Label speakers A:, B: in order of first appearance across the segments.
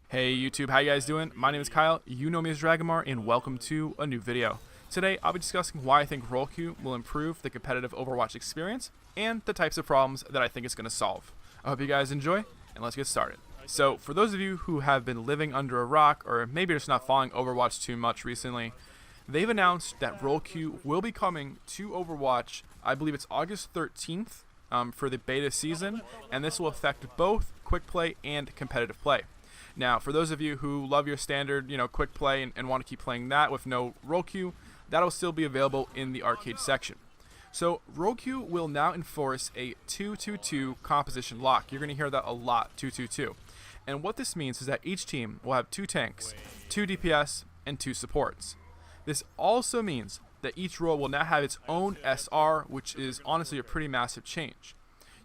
A: Hey YouTube, how you guys doing? My name is Kyle, you know me as Dragonmar, and welcome to a new video. Today, I'll be discussing why I think role queue will improve the competitive Overwatch experience, and the types of problems that I think it's going to solve. I hope you guys enjoy, and let's get started. So, for those of you who have been living under a rock, or maybe just not following Overwatch too much recently, they've announced that role queue will be coming to Overwatch, I believe it's August 13th, for the beta season, and this will affect both quick play and competitive play. Now, for those of you who love your standard, quick play and want to keep playing that with no role queue, that'll still be available in the arcade section. So, role queue will now enforce a 2-2-2 composition lock. You're going to hear that a lot, 2-2-2. And what this means is that each team will have 2 tanks, 2 DPS, and 2 supports. This also means that each role will now have its own SR, which is honestly a pretty massive change.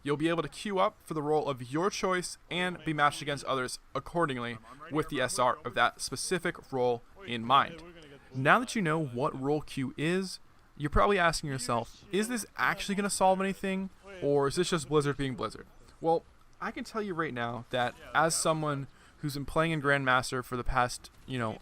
A: You'll be able to queue up for the role of your choice and be matched against others accordingly with the SR of that specific role in mind. Now that you know what role queue is, you're probably asking yourself, is this actually going to solve anything, or is this just Blizzard being Blizzard? Well, I can tell you right now that as someone who's been playing in Grandmaster for the past,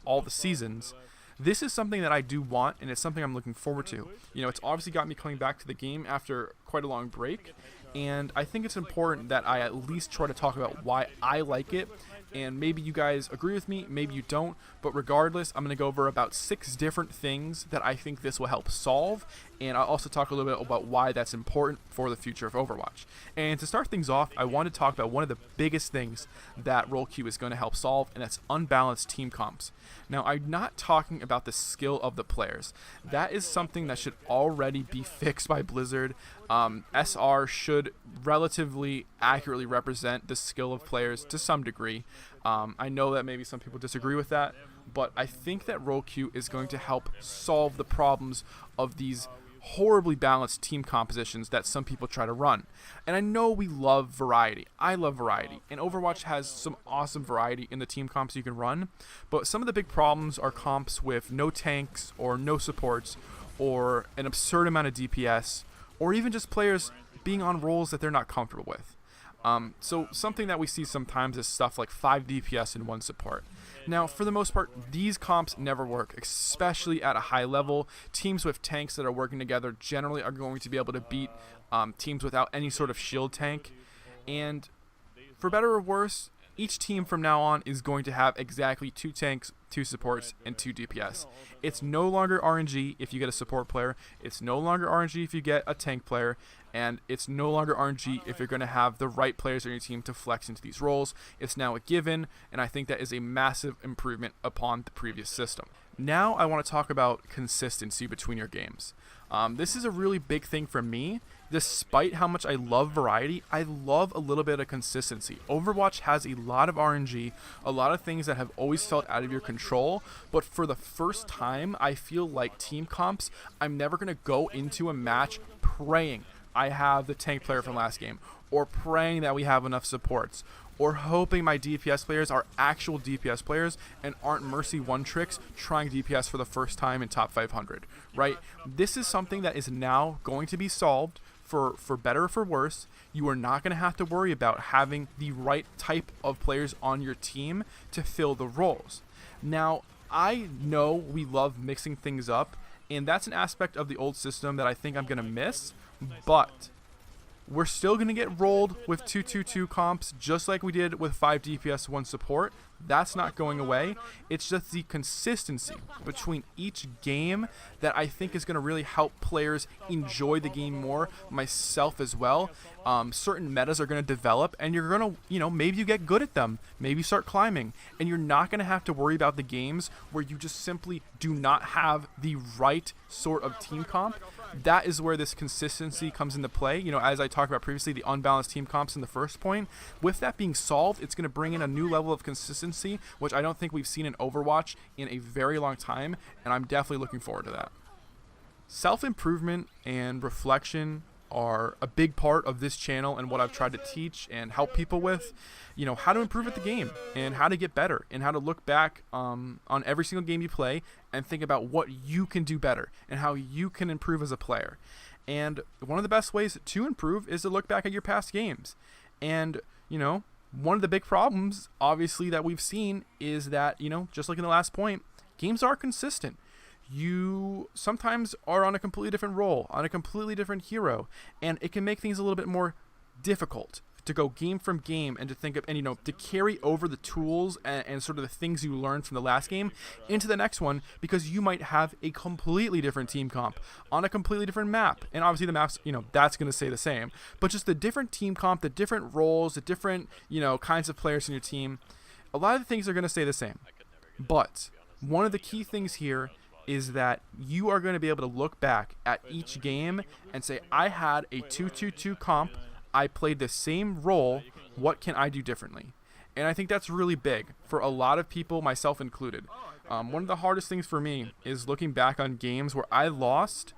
A: all the seasons, this is something that I do want, and it's something I'm looking forward to. It's obviously got me coming back to the game after quite a long break, and I think it's important that I at least try to talk about why I like it, and maybe you guys agree with me, maybe you don't, but regardless, I'm going to go over about 6 different things that I think this will help solve, and I'll also talk a little bit about why that's important for the future of Overwatch. And to start things off, I want to talk about one of the biggest things that role queue is going to help solve, and that's unbalanced team comps. Now, I'm not talking about the skill of the players. That is something that should already be fixed by Blizzard. SR should relatively accurately represent the skill of players to some degree. I know that maybe some people disagree with that, but I think that role queue is going to help solve the problems of these horribly balanced team compositions that some people try to run. And I know we love variety. I love variety. And Overwatch has some awesome variety in the team comps you can run. But some of the big problems are comps with no tanks or no supports or an absurd amount of DPS or even just players being on roles that they're not comfortable with. So something that we see sometimes is stuff like 5 DPS and 1 support. Now, for the most part, these comps never work, especially at a high level. Teams with tanks that are working together generally are going to be able to beat teams without any sort of shield tank. And for better or worse, each team from now on is going to have exactly 2 tanks, 2 supports, and 2 DPS. It's no longer RNG if you get a support player. It's no longer RNG if you get a tank player. And it's no longer RNG if you're going to have the right players on your team to flex into these roles. It's now a given, and I think that is a massive improvement upon the previous system. Now I want to talk about consistency between your games. This is a really big thing for me. Despite how much I love variety, I love a little bit of consistency. Overwatch has a lot of RNG, a lot of things that have always felt out of your control, but for the first time, I feel like team comps, I'm never going to go into a match praying I have the tank player from last game, or praying that we have enough supports, or hoping my DPS players are actual DPS players and aren't Mercy 1 tricks trying DPS for the first time in top 500, right? This is something that is now going to be solved for better or for worse. You are not going to have to worry about having the right type of players on your team to fill the roles. Now, I know we love mixing things up, and that's an aspect of the old system that I think I'm going to miss. But we're still going to get rolled with 2-2-2 comps just like we did with 5 DPS 1 support. That's not going away. It's just the consistency between each game that I think is going to really help players enjoy the game more, myself as well. Certain metas are going to develop, and you're going to, maybe you get good at them. Maybe you start climbing, and you're not going to have to worry about the games where you just simply do not have the right sort of team comp. That is where this consistency comes into play. As I talked about previously, the unbalanced team comps in the first point. With that being solved, it's going to bring in a new level of consistency, which I don't think we've seen in Overwatch in a very long time, and I'm definitely looking forward to that. Self-improvement and reflection are a big part of this channel and what I've tried to teach and help people with, how to improve at the game and how to get better and how to look back on every single game you play and think about what you can do better and how you can improve as a player. And one of the best ways to improve is to look back at your past games. And, one of the big problems, obviously, that we've seen is that, just like in the last point, games are consistent. You sometimes are on a completely different role, on a completely different hero, and it can make things a little bit more difficult to go game from game and to think of, and to carry over the tools and sort of the things you learned from the last game into the next one, because you might have a completely different team comp on a completely different map. And obviously the maps, that's going to stay the same, but just the different team comp, the different roles, the different, kinds of players in your team, a lot of the things are going to stay the same. But one of the key things here is that you are going to be able to look back at each game and say, I had a 2-2-2 comp, I played the same role, what can I do differently? And I think that's really big for a lot of people, myself included. One of the hardest things for me is looking back on games where I lost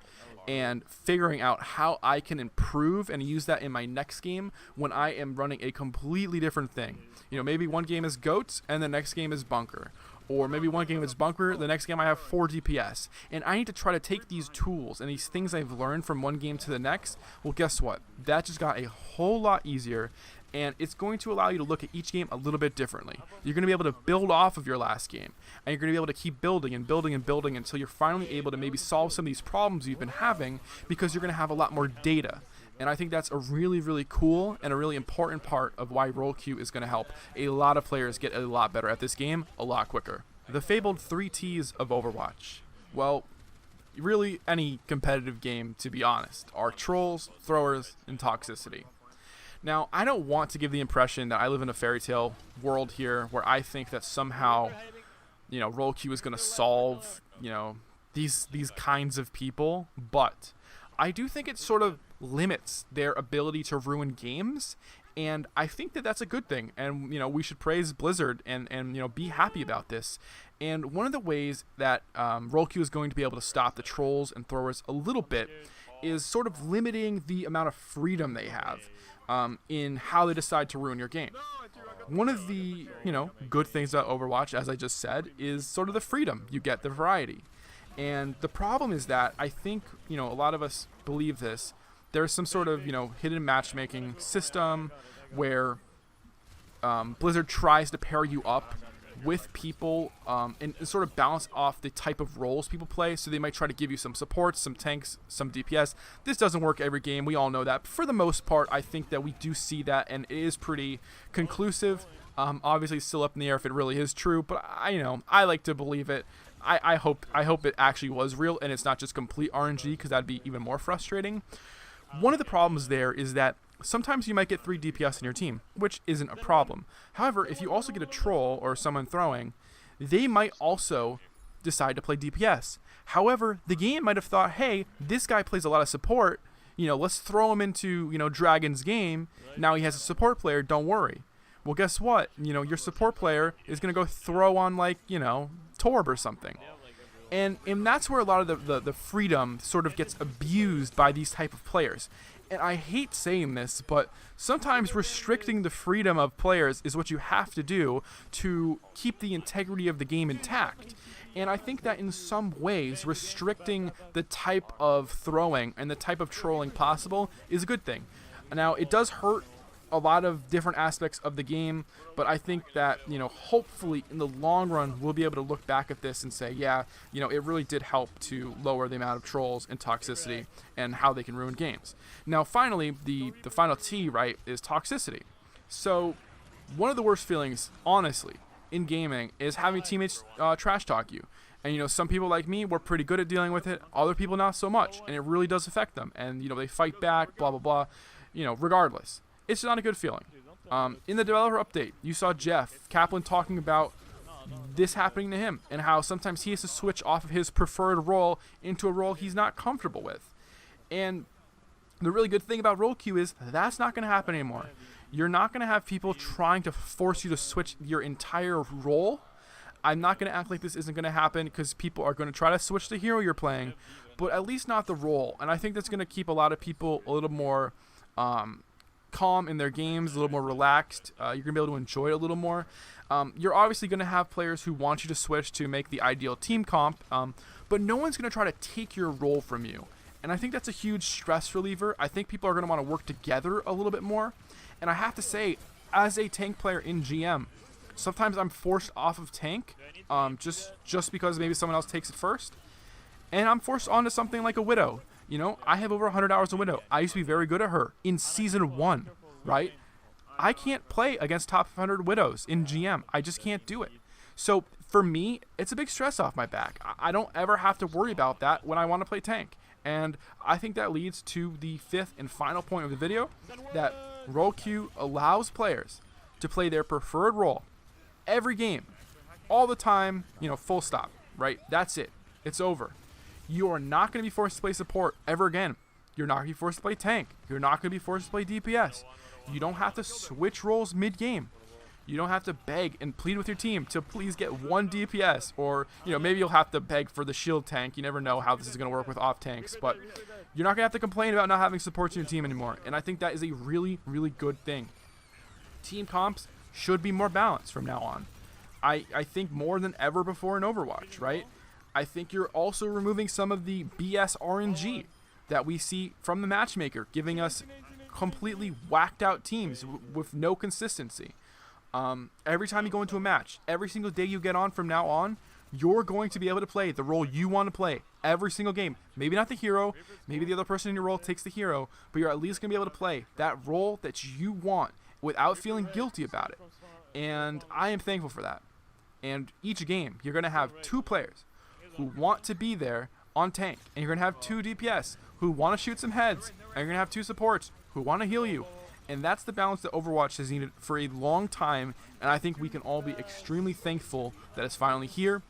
A: and figuring out how I can improve and use that in my next game when I am running a completely different thing. Maybe one game is goats and the next game is bunker. Or maybe one game is bunker, the next game I have 4 DPS. And I need to try to take these tools and these things I've learned from one game to the next. Well, guess what? That just got a whole lot easier. And it's going to allow you to look at each game a little bit differently. You're going to be able to build off of your last game. And you're going to be able to keep building and building and building until you're finally able to maybe solve some of these problems you've been having, because you're going to have a lot more data. And I think that's a really, really cool and a really important part of why role queue is going to help a lot of players get a lot better at this game a lot quicker. The fabled 3 T's of Overwatch. Well, really any competitive game, to be honest, are trolls, throwers, and toxicity. Now, I don't want to give the impression that I live in a fairy tale world here where I think that somehow, role queue is going to solve, these kinds of people, but I do think it sort of limits their ability to ruin games, and I think that that's a good thing, and we should praise Blizzard and be happy about this. And one of the ways that role queue is going to be able to stop the trolls and throwers a little bit is sort of limiting the amount of freedom they have in how they decide to ruin your game. One of the good things about Overwatch, as I just said, is sort of the freedom you get, the variety. And the problem is that I think, a lot of us believe this. There's some sort of, hidden matchmaking system where Blizzard tries to pair you up with people and sort of balance off the type of roles people play. So they might try to give you some supports, some tanks, some DPS. This doesn't work every game. We all know that. But for the most part, I think that we do see that, and it is pretty conclusive. Obviously, still up in the air if it really is true, but I like to believe it. I hope it actually was real and it's not just complete RNG, because that'd be even more frustrating. One of the problems there is that sometimes you might get 3 DPS in your team, which isn't a problem. However, if you also get a troll or someone throwing, they might also decide to play DPS. However, the game might have thought, hey, this guy plays a lot of support, let's throw him into, Dragon's game. Now he has a support player, don't worry. Well, guess what? Your support player is going to go throw on, Torb or something. And that's where a lot of the freedom sort of gets abused by these type of players. And I hate saying this, but sometimes restricting the freedom of players is what you have to do to keep the integrity of the game intact. And I think that in some ways, restricting the type of throwing and the type of trolling possible is a good thing. Now, it does hurt a lot of different aspects of the game, but I think that hopefully in the long run we'll be able to look back at this and say, yeah, it really did help to lower the amount of trolls and toxicity and how they can ruin games. Now finally, the final T, right, is toxicity. So one of the worst feelings, honestly, in gaming is having teammates trash talk you. And some people like me, we're pretty good at dealing with it, other people not so much, and it really does affect them, and they fight back, blah blah blah, regardless. It's not a good feeling. In the developer update, you saw Jeff Kaplan talking about this happening to him and how sometimes he has to switch off of his preferred role into a role he's not comfortable with. And the really good thing about role queue is that's not going to happen anymore. You're not going to have people trying to force you to switch your entire role. I'm not going to act like this isn't going to happen, because people are going to try to switch the hero you're playing, but at least not the role. And I think that's going to keep a lot of people a little more calm in their games, a little more relaxed. You're going to be able to enjoy it a little more. You're obviously going to have players who want you to switch to make the ideal team comp, but no one's going to try to take your role from you. And I think that's a huge stress reliever. I think people are going to want to work together a little bit more. And I have to say, as a tank player in GM, sometimes I'm forced off of tank just because maybe someone else takes it first. And I'm forced onto something like a Widow. You know, I have over 100 hours of Widow. I used to be very good at her in Season 1, right? I can't play against top 100 Widows in GM. I just can't do it. So for me, it's a big stress off my back. I don't ever have to worry about that when I want to play tank. And I think that leads to the fifth and final point of the video, that role queue allows players to play their preferred role every game, all the time, you know, full stop, right? That's it. It's over. You are not going to be forced to play support ever again. You're not going to be forced to play tank. You're not going to be forced to play DPS. You don't have to switch roles mid-game. You don't have to beg and plead with your team to please get one DPS, or, you know, maybe you'll have to beg for the shield tank. You never know how this is going to work with off tanks, but you're not going to have to complain about not having supports in your team anymore, and I think that is a really, really good thing. Team comps should be more balanced from now on. I think more than ever before in Overwatch, right? I think you're also removing some of the BS RNG that we see from the matchmaker, giving us completely whacked out teams with no consistency. Every time you go into a match, every single day you get on from now on, you're going to be able to play the role you want to play every single game. Maybe not the hero, maybe the other person in your role takes the hero, but you're at least going to be able to play that role that you want without feeling guilty about it. And I am thankful for that. And each game, you're going to have two players who want to be there on tank, and you're going to have two DPS who want to shoot some heads, and you're going to have two supports who want to heal you. And that's the balance that Overwatch has needed for a long time, and I think we can all be extremely thankful that it's finally here.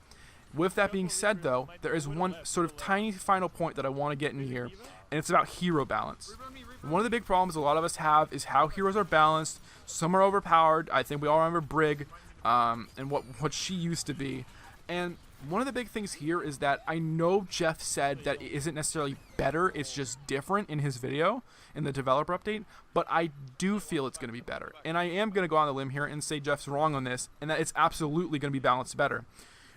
A: With that being said, though, there is one sort of tiny final point that I want to get in here, and it's about hero balance. One of the big problems a lot of us have is how heroes are balanced. Some are overpowered. I think we all remember Brig and what she used to be. And one of the big things here is that I know Jeff said that it isn't necessarily better, it's just different in his video, in the developer update, but I do feel it's going to be better. And I am going to go on the limb here and say Jeff's wrong on this, and that it's absolutely going to be balanced better.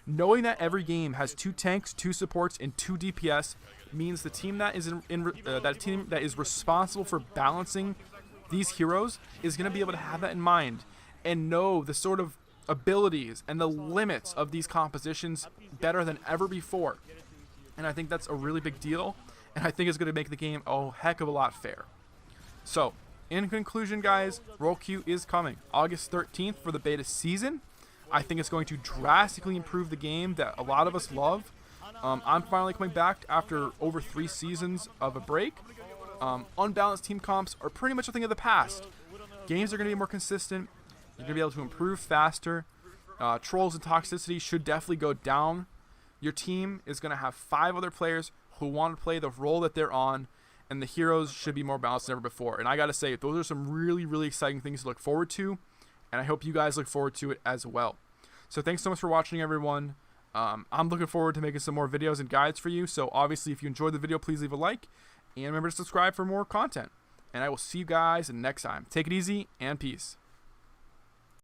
A: Knowing that every game has two tanks, two supports, and two DPS means the team that is responsible for balancing these heroes is going to be able to have that in mind and know the sort of abilities and the limits of these compositions better than ever before. And I think that's a really big deal, and I think it's going to make the game a heck of a lot fair. So, in conclusion, guys, role queue is coming August 13th for the beta season. I think it's going to drastically improve the game that a lot of us love. I'm finally coming back after over 3 seasons of a break. Unbalanced team comps are pretty much a thing of the past. Games are going to be more consistent. You're going to be able to improve faster. Trolls and toxicity should definitely go down. Your team is going to have 5 other players who want to play the role that they're on, and the heroes should be more balanced than ever before. And I got to say, those are some really, really exciting things to look forward to, and I hope you guys look forward to it as well. So thanks so much for watching, everyone. I'm looking forward to making some more videos and guides for you. So obviously, if you enjoyed the video, please leave a like, and remember to subscribe for more content. And I will see you guys next time. Take it easy, and peace.